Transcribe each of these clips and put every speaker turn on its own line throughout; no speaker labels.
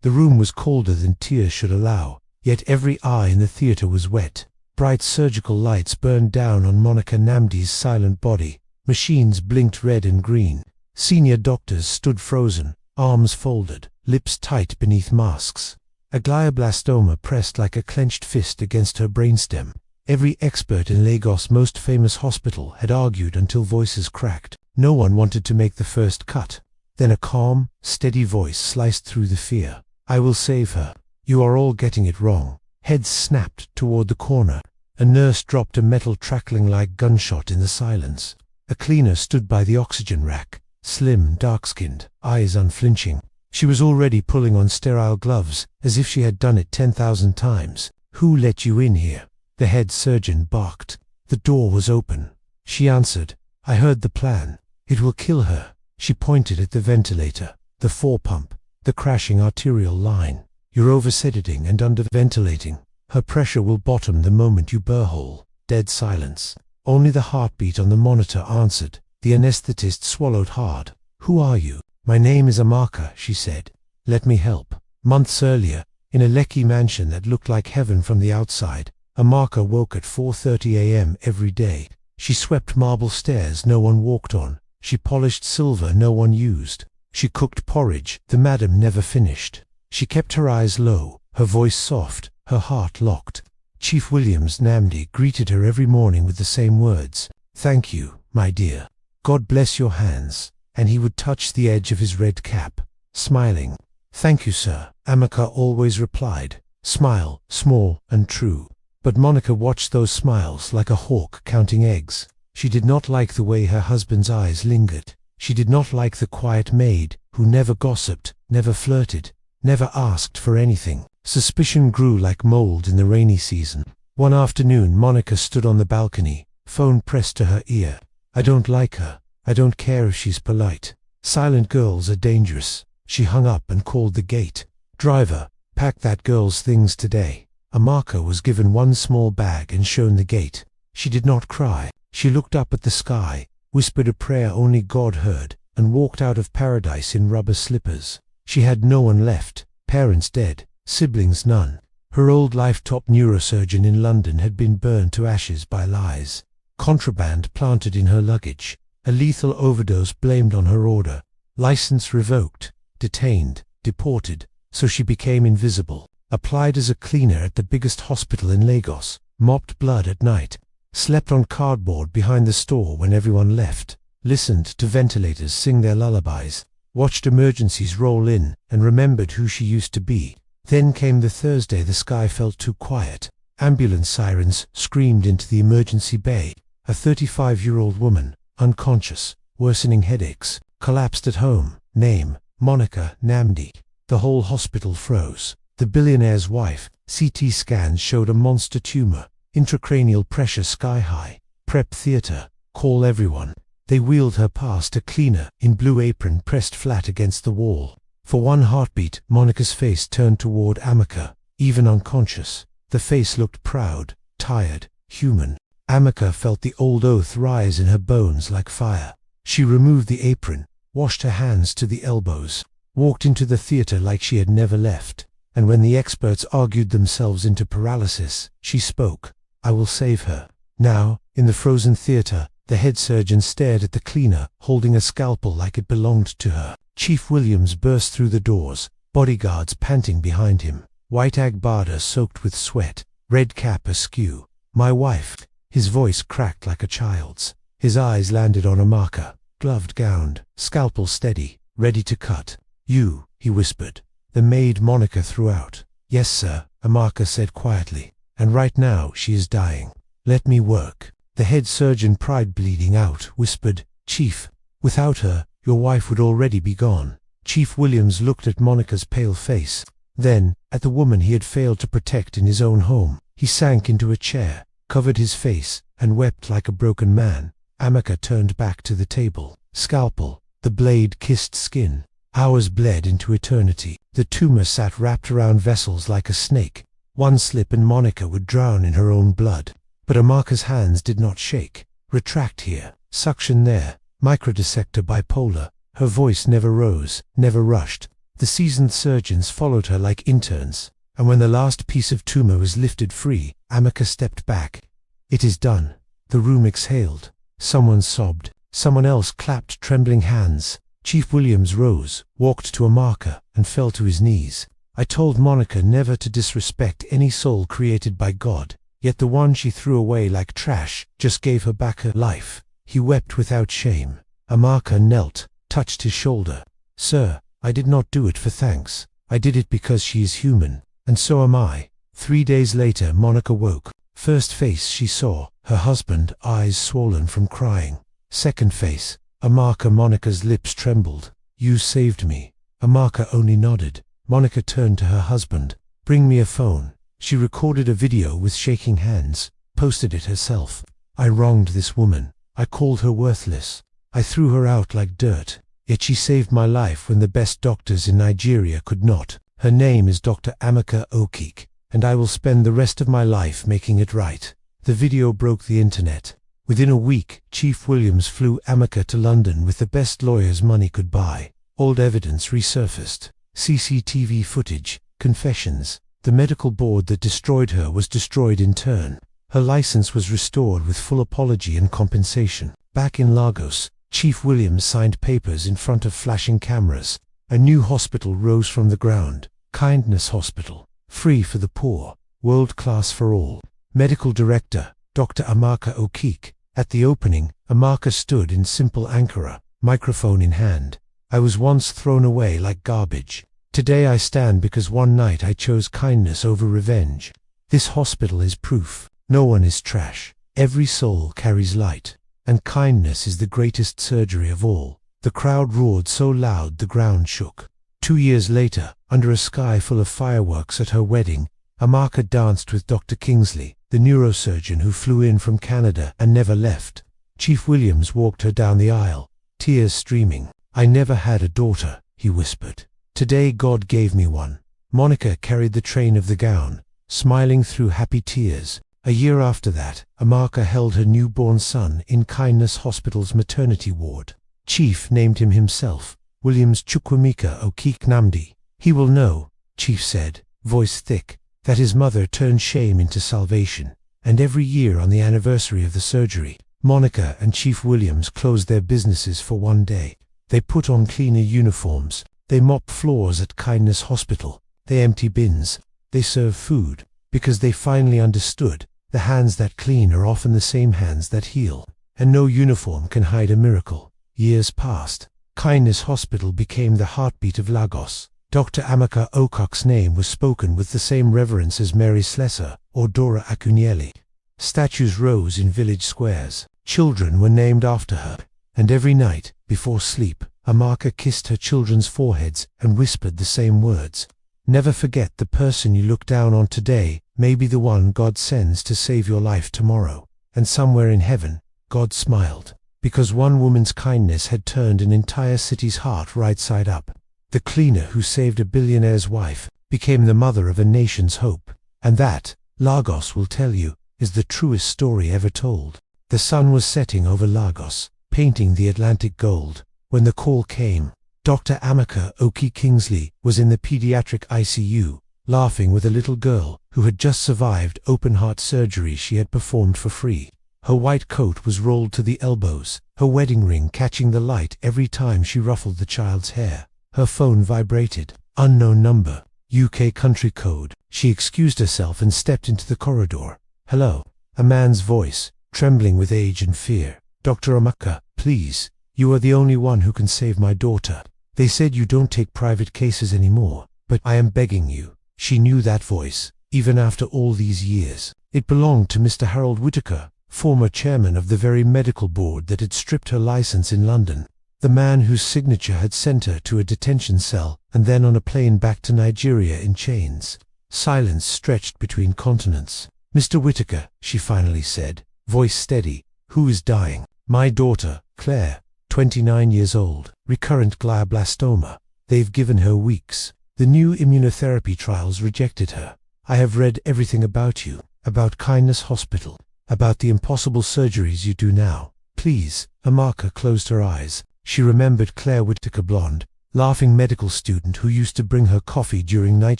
The room was colder than tears should allow, yet every eye in the theater was wet. Bright surgical lights burned down on Monica Namdi's silent body. Machines blinked red and green. Senior doctors stood frozen, arms folded, lips tight beneath masks. A glioblastoma pressed like a clenched fist against her brainstem. Every expert in Lagos' most famous hospital had argued until voices cracked. No one wanted to make the first cut. Then a calm, steady voice sliced through the fear. "I will save her. You are all getting it wrong." Heads snapped toward the corner. A nurse dropped a metal crackling like gunshot in the silence. A cleaner stood by the oxygen rack, slim, dark-skinned, eyes unflinching. She was already pulling on sterile gloves, as if she had done it 10,000 times. "Who let you in here?" The head surgeon barked. The door was open. She answered, "I heard the plan. It will kill her." She pointed at the ventilator, the fore-pump, the crashing arterial line. "You're over-sedating and under-ventilating. Her pressure will bottom the moment you burr-hole." Dead silence. Only the heartbeat on the monitor answered. The anesthetist swallowed hard. "Who are you?" "My name is Amaka," she said. "Let me help." Months earlier, in a Lekki mansion that looked like heaven from the outside, Amaka woke at 4:30 a.m. every day. She swept marble stairs no one walked on. She polished silver no one used. She cooked porridge the madam never finished. She kept her eyes low, her voice soft, her heart locked. Chief Williams Namdi greeted her every morning with the same words. "Thank you, my dear. God bless your hands." And he would touch the edge of his red cap, smiling. "Thank you, sir," Amaka always replied. Smile, small and true. But Monica watched those smiles like a hawk counting eggs. She did not like the way her husband's eyes lingered. She did not like the quiet maid who never gossiped, never flirted, never asked for anything. Suspicion grew like mold in the rainy season. One afternoon Monica stood on the balcony, phone pressed to her ear. "I don't like her. I don't care if she's polite. Silent girls are dangerous." She hung up and called the gate. "Driver, pack that girl's things today." Amaka was given one small bag and shown the gate. She did not cry. She looked up at the sky, whispered a prayer only God heard, and walked out of paradise in rubber slippers. She had no one left, parents dead, siblings none. Her old life top neurosurgeon in London had been burned to ashes by lies. Contraband planted in her luggage. A lethal overdose blamed on her order. License revoked. Detained. Deported. So she became invisible. Applied as a cleaner at the biggest hospital in Lagos. Mopped blood at night. Slept on cardboard behind the store when everyone left. Listened to ventilators sing their lullabies. Watched emergencies roll in and remembered who she used to be. Then came the Thursday the sky felt too quiet. Ambulance sirens screamed into the emergency bay. A 35-year-old woman, unconscious, worsening headaches, collapsed at home. Name, Monica Namdi. The whole hospital froze. The billionaire's wife. CT scans showed a monster tumor. Intracranial pressure sky high. Prep theater. Call everyone. They wheeled her past a cleaner in blue apron pressed flat against the wall. For one heartbeat, Monica's face turned toward Amaka, even unconscious. The face looked proud, tired, human. Amaka felt the old oath rise in her bones like fire. She removed the apron, washed her hands to the elbows, walked into the theater like she had never left. And when the experts argued themselves into paralysis, she spoke. "I will save her." Now, in the frozen theater, the head surgeon stared at the cleaner, holding a scalpel like it belonged to her. Chief Williams burst through the doors, bodyguards panting behind him. White Agbada soaked with sweat, red cap askew. "My wife." His voice cracked like a child's. His eyes landed on Amaka, gloved-gowned, scalpel steady, ready to cut. "You," he whispered. The maid Monica threw out. "Yes, sir," Amaka said quietly. "And right now she is dying. Let me work." The head surgeon, pride bleeding out, whispered, "Chief, without her, your wife would already be gone." Chief Williams looked at Monica's pale face, then at the woman he had failed to protect in his own home. He sank into a chair, covered his face, and wept like a broken man. Amaka turned back to the table. Scalpel, the blade kissed skin. Hours bled into eternity. The tumor sat wrapped around vessels like a snake. One slip and Monica would drown in her own blood. But Amaka's hands did not shake. Retract here, suction there, microdissector bipolar. Her voice never rose, never rushed. The seasoned surgeons followed her like interns, and when the last piece of tumor was lifted free, Amica stepped back. "It is done." The room exhaled. Someone sobbed. Someone else clapped trembling hands. Chief Williams rose, walked to Amaka, and fell to his knees. "I told Monica never to disrespect any soul created by God, yet the one she threw away like trash just gave her back her life." He wept without shame. Amaka knelt, touched his shoulder. "Sir, I did not do it for thanks. I did it because she is human, and so am I." 3 days later, Monica woke. First face she saw, her husband, eyes swollen from crying. Second face, Amaka. Monica's lips trembled. "You saved me." Amaka only nodded. Monica turned to her husband. "Bring me a phone." She recorded a video with shaking hands, posted it herself. "I wronged this woman. I called her worthless. I threw her out like dirt. Yet she saved my life when the best doctors in Nigeria could not. Her name is Dr. Amaka Okeke, and I will spend the rest of my life making it right." The video broke the internet. Within a week, Chief Williams flew Amaka to London with the best lawyers money could buy. Old evidence resurfaced. CCTV footage, confessions. The medical board that destroyed her was destroyed in turn. Her license was restored with full apology and compensation. Back in Lagos, Chief Williams signed papers in front of flashing cameras. A new hospital rose from the ground. Kindness Hospital. Free for the poor. World class for all. Medical Director, Dr. Amaka Okeke. At the opening, Amaka stood in simple Ankara, microphone in hand. "I was once thrown away like garbage. Today I stand because one night I chose kindness over revenge. This hospital is proof. No one is trash. Every soul carries light. And kindness is the greatest surgery of all." The crowd roared so loud the ground shook. 2 years later, under a sky full of fireworks at her wedding, Amaka danced with Dr. Kingsley, the neurosurgeon who flew in from Canada and never left. Chief Williams walked her down the aisle, tears streaming. "I never had a daughter," he whispered. "Today God gave me one." Monica carried the train of the gown, smiling through happy tears. A year after that, Amaka held her newborn son in Kindness Hospital's maternity ward. Chief named him himself, Williams Chukwemeka Okeke Nnamdi. "He will know," Chief said, voice thick, that his mother turned shame into salvation. And every year on the anniversary of the surgery, Monica and Chief Williams closed their businesses for one day. They put on cleaner uniforms. They mop floors at Kindness Hospital. They empty bins. They serve food, because they finally understood the hands that clean are often the same hands that heal, and no uniform can hide a miracle. Years passed. Kindness Hospital became the heartbeat of Lagos. Dr. Amaka Okoke's name was spoken with the same reverence as Mary Slessor or Dora Akunyele. Statues rose in village squares. Children were named after her. And every night, before sleep, Amaka kissed her children's foreheads and whispered the same words. "Never forget the person you look down on today may be the one God sends to save your life tomorrow." And somewhere in heaven, God smiled, because one woman's kindness had turned an entire city's heart right side up. The cleaner who saved a billionaire's wife became the mother of a nation's hope. And that, Lagos will tell you, is the truest story ever told. The sun was setting over Lagos, painting the Atlantic gold, when the call came. Dr. Amaka Okeke Kingsley was in the pediatric ICU, laughing with a little girl who had just survived open-heart surgery she had performed for free. Her white coat was rolled to the elbows, her wedding ring catching the light every time she ruffled the child's hair. Her phone vibrated. Unknown number. UK country code. She excused herself and stepped into the corridor. "Hello." A man's voice, trembling with age and fear. "Dr. Amaka, please. You are the only one who can save my daughter. They said you don't take private cases anymore, but I am begging you." She knew that voice, even after all these years. It belonged to Mr. Harold Whittaker, former chairman of the very medical board that had stripped her license in London. The man whose signature had sent her to a detention cell and then on a plane back to Nigeria in chains. Silence stretched between continents. "Mr. Whittaker," she finally said, voice steady, "who is dying?" "My daughter, Claire, 29 years old, recurrent glioblastoma. They've given her weeks. The new immunotherapy trials rejected her. I have read everything about you, about Kindness Hospital, about the impossible surgeries you do now. Please." Amaka closed her eyes. She remembered Claire Whittaker, blonde, laughing medical student who used to bring her coffee during night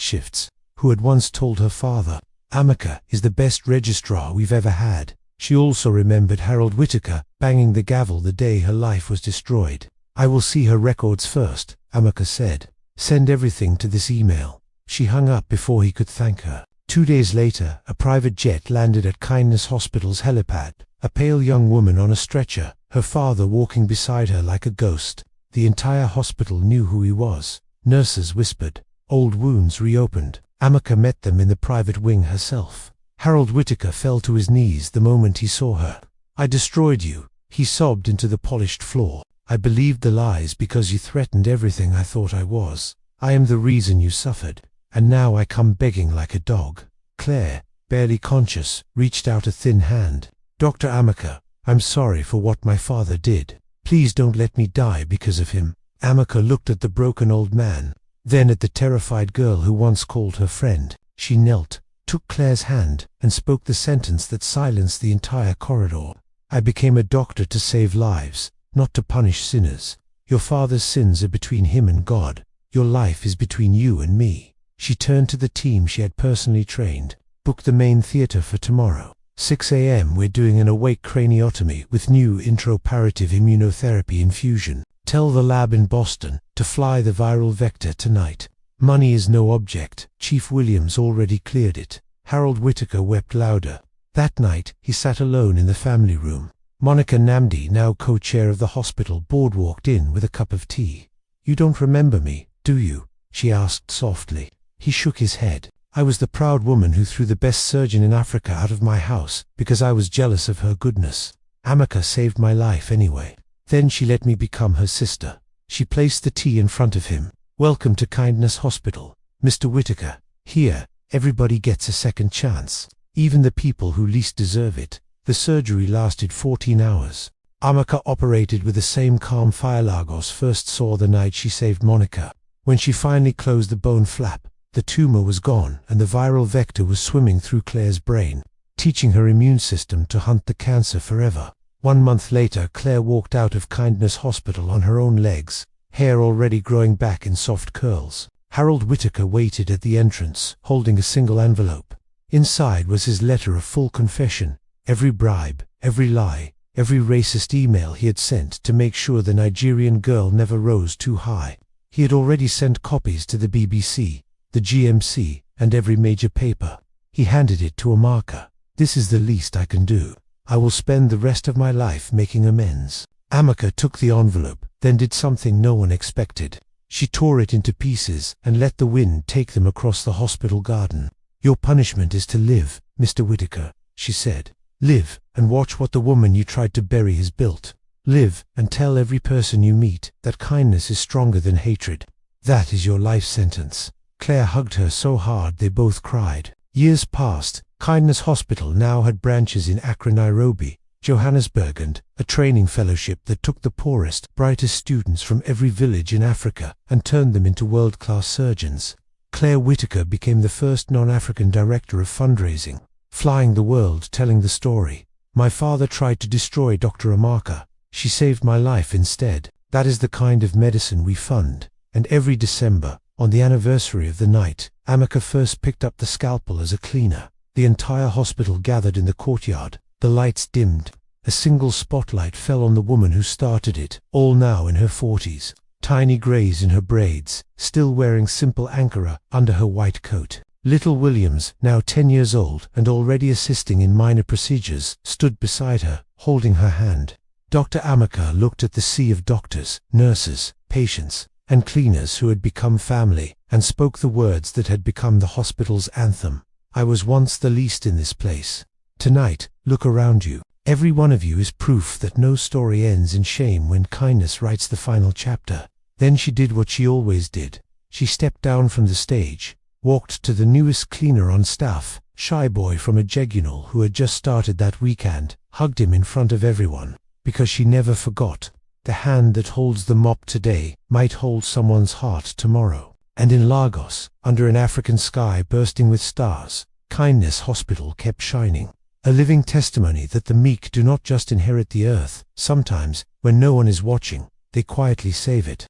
shifts, who had once told her father, "Amica is the best registrar we've ever had." She also remembered Harold Whittaker banging the gavel the day her life was destroyed. "I will see her records first," Amica said. "Send everything to this email." She hung up before he could thank her. 2 days later, a private jet landed at Kindness Hospital's helipad. A pale young woman on a stretcher, her father walking beside her like a ghost. The entire hospital knew who he was. Nurses whispered. Old wounds reopened. Amica met them in the private wing herself. Harold Whittaker fell to his knees the moment he saw her. "I destroyed you," he sobbed into the polished floor. "I believed the lies because you threatened everything I thought I was. I am the reason you suffered. And now I come begging like a dog." Claire, barely conscious, reached out a thin hand. "Dr. Amica, I'm sorry for what my father did. Please don't let me die because of him." Amica looked at the broken old man, then at the terrified girl who once called her friend. She knelt, took Claire's hand, and spoke the sentence that silenced the entire corridor. "I became a doctor to save lives, not to punish sinners. Your father's sins are between him and God. Your life is between you and me." She turned to the team she had personally trained. "Book the main theater for tomorrow. 6 a.m. We're doing an awake craniotomy with new introparative immunotherapy infusion. Tell the lab in Boston to fly the viral vector tonight. Money is no object. Chief Williams already cleared it." Harold Whittaker wept louder. That night, he sat alone in the family room. Monica Namdi, now co-chair of the hospital board, walked in with a cup of tea. "You don't remember me, do you?" she asked softly. He shook his head. "I was the proud woman who threw the best surgeon in Africa out of my house because I was jealous of her goodness. Amica saved my life anyway. Then she let me become her sister." She placed the tea in front of him. "Welcome to Kindness Hospital, Mr. Whittaker. Here, everybody gets a second chance, even the people who least deserve it." The surgery lasted 14 hours. Amica operated with the same calm fire Lagos first saw the night she saved Monica. When she finally closed the bone flap, the tumor was gone and the viral vector was swimming through Claire's brain, teaching her immune system to hunt the cancer forever. 1 month later, Claire walked out of Kindness Hospital on her own legs, hair already growing back in soft curls. Harold Whittaker waited at the entrance, holding a single envelope. Inside was his letter of full confession, every bribe, every lie, every racist email he had sent to make sure the Nigerian girl never rose too high. He had already sent copies to the BBC, the GMC, and every major paper. He handed it to Amica. "This is the least I can do. I will spend the rest of my life making amends." Amica took the envelope, then did something no one expected. She tore it into pieces and let the wind take them across the hospital garden. "Your punishment is to live, Mr. Whittaker," she said. "Live and watch what the woman you tried to bury has built. Live and tell every person you meet that kindness is stronger than hatred. That is your life sentence." Claire hugged her so hard they both cried. Years passed. Kindness Hospital now had branches in Accra, Nairobi, Johannesburg, and a training fellowship that took the poorest, brightest students from every village in Africa and turned them into world-class surgeons. Claire Whittaker became the first non-African director of fundraising, flying the world telling the story. "My father tried to destroy Dr. Amica. She saved my life instead. That is the kind of medicine we fund." And every December, on the anniversary of the night Amica first picked up the scalpel as a cleaner, the entire hospital gathered in the courtyard. The lights dimmed. A single spotlight fell on the woman who started it, all now in her 40s, tiny grays in her braids, still wearing simple ankara under her white coat. Little Williams, now 10 years old and already assisting in minor procedures, stood beside her, holding her hand. Dr. Amica looked at the sea of doctors, nurses, patients, and cleaners who had become family, and spoke the words that had become the hospital's anthem. "I was once the least in this place. Tonight, look around you. Every one of you is proof that no story ends in shame when kindness writes the final chapter." Then she did what she always did. She stepped down from the stage, walked to the newest cleaner on staff, shy boy from a Jegunal who had just started that weekend, hugged him in front of everyone, because she never forgot. The hand that holds the mop today might hold someone's heart tomorrow. And in Lagos, under an African sky bursting with stars, Kindness Hospital kept shining. A living testimony that the meek do not just inherit the earth. Sometimes, when no one is watching, they quietly save it.